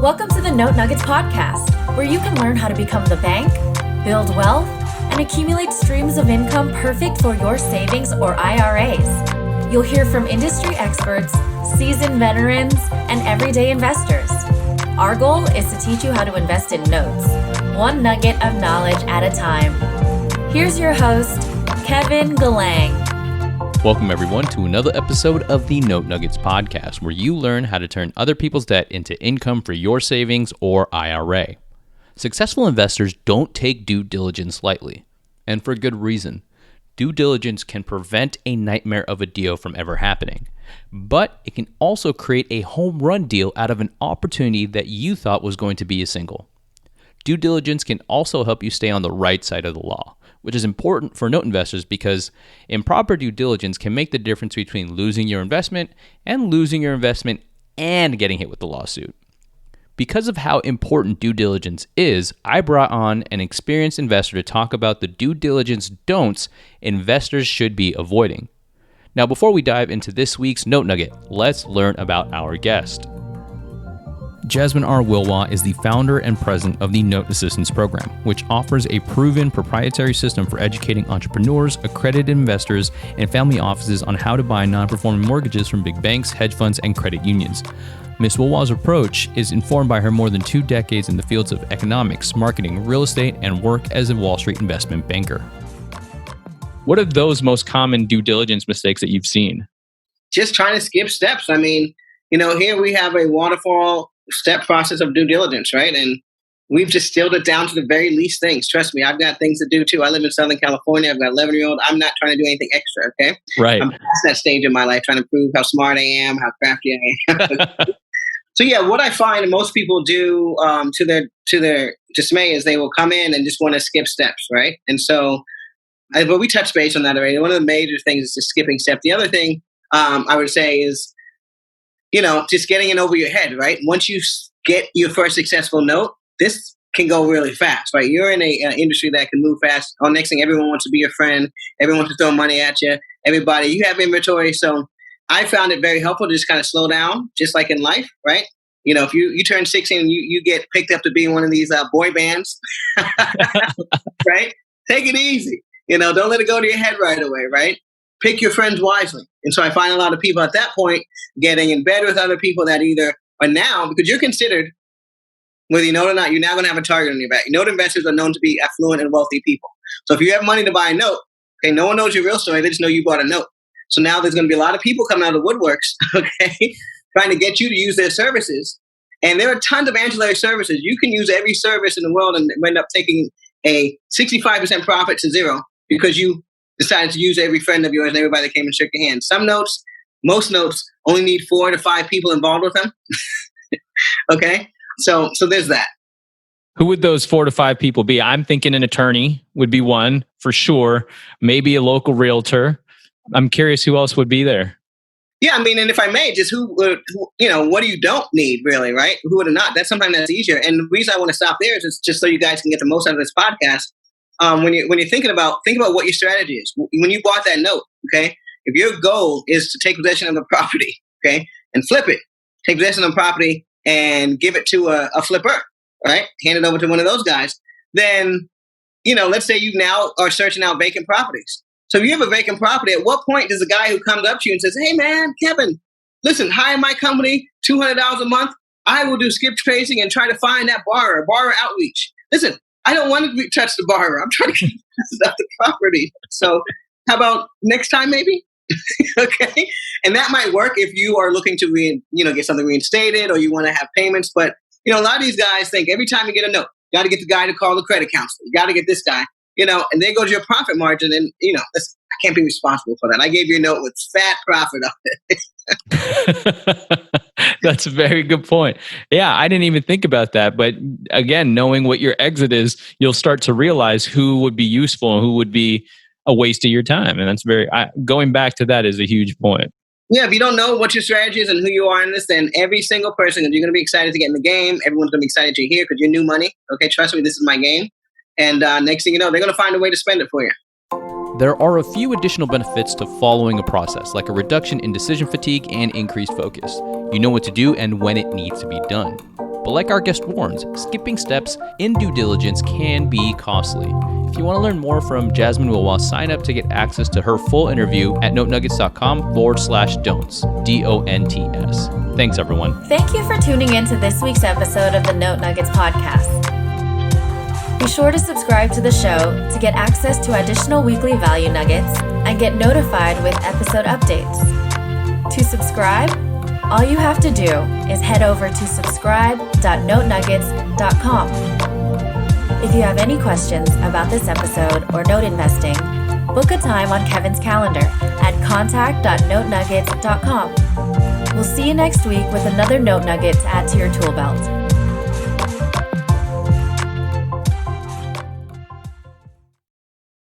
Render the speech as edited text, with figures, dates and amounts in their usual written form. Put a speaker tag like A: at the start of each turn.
A: Welcome to the Note Nuggets podcast, where you can learn how to become the bank, build wealth, and accumulate streams of income perfect for your savings or IRAs. You'll hear from industry experts, seasoned veterans, and everyday investors. Our goal is to teach you how to invest in notes, one nugget of knowledge at a time. Here's your host, Kevin Galang.
B: Welcome, everyone, to another episode of the Note Nuggets podcast, where you learn how to turn other people's debt into income for your savings or IRA. Successful investors don't take due diligence lightly, and for good reason. Due diligence can prevent a nightmare of a deal from ever happening, but it can also create a home run deal out of an opportunity that you thought was going to be a single. Due diligence can also help you stay on the right side of the law, which is important for note investors because improper due diligence can make the difference between losing your investment and getting hit with the lawsuit. Because of how important due diligence is, I brought on an experienced investor to talk about the due diligence don'ts investors should be avoiding. Now, before we dive into this week's Note Nugget, let's learn about our guest. Jasmine R. Wilwa is the founder and president of the Note Assistance Program, which offers a proven proprietary system for educating entrepreneurs, accredited investors, and family offices on how to buy non-performing mortgages from big banks, hedge funds, and credit unions. Ms. Wilwa's approach is informed by her more than 2 decades in the fields of economics, marketing, real estate, and work as a Wall Street investment banker. What are those most common due diligence mistakes that you've seen?
C: Just trying to skip steps. I mean, here we have a waterfall step process of due diligence, right? And we've distilled it down to the very least things. Trust me, I've got things to do too. I live in Southern California. I've got an 11-year-old. I'm not trying to do anything extra, okay?
B: Right.
C: I'm past that stage in my life, trying to prove how smart I am, how crafty I am. So yeah, what I find most people do to their dismay is they will come in and just want to skip steps, right? And so, but we touched base on that already. One of the major things is just skipping step. The other thing I would say is, just getting it over your head, right? Once you get your first successful note, this can go really fast, right? You're in an industry that can move fast. Next thing, everyone wants to be your friend. Everyone wants to throw money at you. Everybody, you have inventory. So I found it very helpful to just kind of slow down, just like in life, right? If you turn 16, you get picked up to be in one of these boy bands, right? Take it easy. Don't let it go to your head right away, right? Pick your friends wisely. And so I find a lot of people at that point getting in bed with other people that either are now, because you're considered, whether you know it or not, you're now going to have a target on your back. Note investors are known to be affluent and wealthy people. So if you have money to buy a note, okay, no one knows your real story. They just know you bought a note. So now there's going to be a lot of people coming out of the woodworks, okay, trying to get you to use their services. And there are tons of ancillary services. You can use every service in the world and end up taking a 65% profit to zero because you decided to use every friend of yours and everybody that came and shook your hand. Some notes, most notes, only need 4 to 5 people involved with them. Okay? So there's that.
B: Who would those 4 to 5 people be? I'm thinking an attorney would be one, for sure. Maybe a local realtor. I'm curious who else would be there.
C: Yeah, I mean, and if I may, just what do you don't need, really, right? Who would have not? That's sometimes that's easier. And the reason I want to stop there is just so you guys can get the most out of this podcast. When you're think about what your strategy is. When you bought that note, okay, if your goal is to take possession of the property, okay, and flip it, take possession of the property and give it to a flipper, right? Hand it over to one of those guys. Then, let's say you now are searching out vacant properties. So if you have a vacant property, at what point does the guy who comes up to you and says, "Hey man, Kevin, listen, hire my company, $200 a month. I will do skip tracing and try to find that borrower outreach. Listen, I don't want to touch the borrower. I'm trying to get off the property. So how about next time maybe?" Okay. And that might work if you are looking to get something reinstated or you want to have payments. But, a lot of these guys think every time you get a note, you got to get the guy to call the credit counselor. You got to get this guy, and there goes your profit margin. And, listen, I can't be responsible for that. I gave you a note with fat profit on it.
B: That's a very good point. Yeah, I didn't even think about that. But again, knowing what your exit is, you'll start to realize who would be useful and who would be a waste of your time. And that's going back to that is a huge point.
C: Yeah, if you don't know what your strategy is and who you are in this, then every single person, you're going to be excited to get in the game. Everyone's going to be excited you're here because you're new money. Okay, trust me, this is my game. And next thing you know, they're going to find a way to spend it for you.
B: There are a few additional benefits to following a process, like a reduction in decision fatigue and increased focus. You know what to do and when it needs to be done. But like our guest warns, skipping steps in due diligence can be costly. If you want to learn more from Jasmine Wilwa, sign up to get access to her full interview at notenuggets.com/don'ts. DONTS. Thanks, everyone.
A: Thank you for tuning in to this week's episode of the Note Nuggets podcast. Be sure to subscribe to the show to get access to additional weekly value nuggets and get notified with episode updates. To subscribe, all you have to do is head over to subscribe.notenuggets.com. If you have any questions about this episode or note investing, book a time on Kevin's calendar at contact.notenuggets.com. We'll see you next week with another note nugget to add to your tool belt.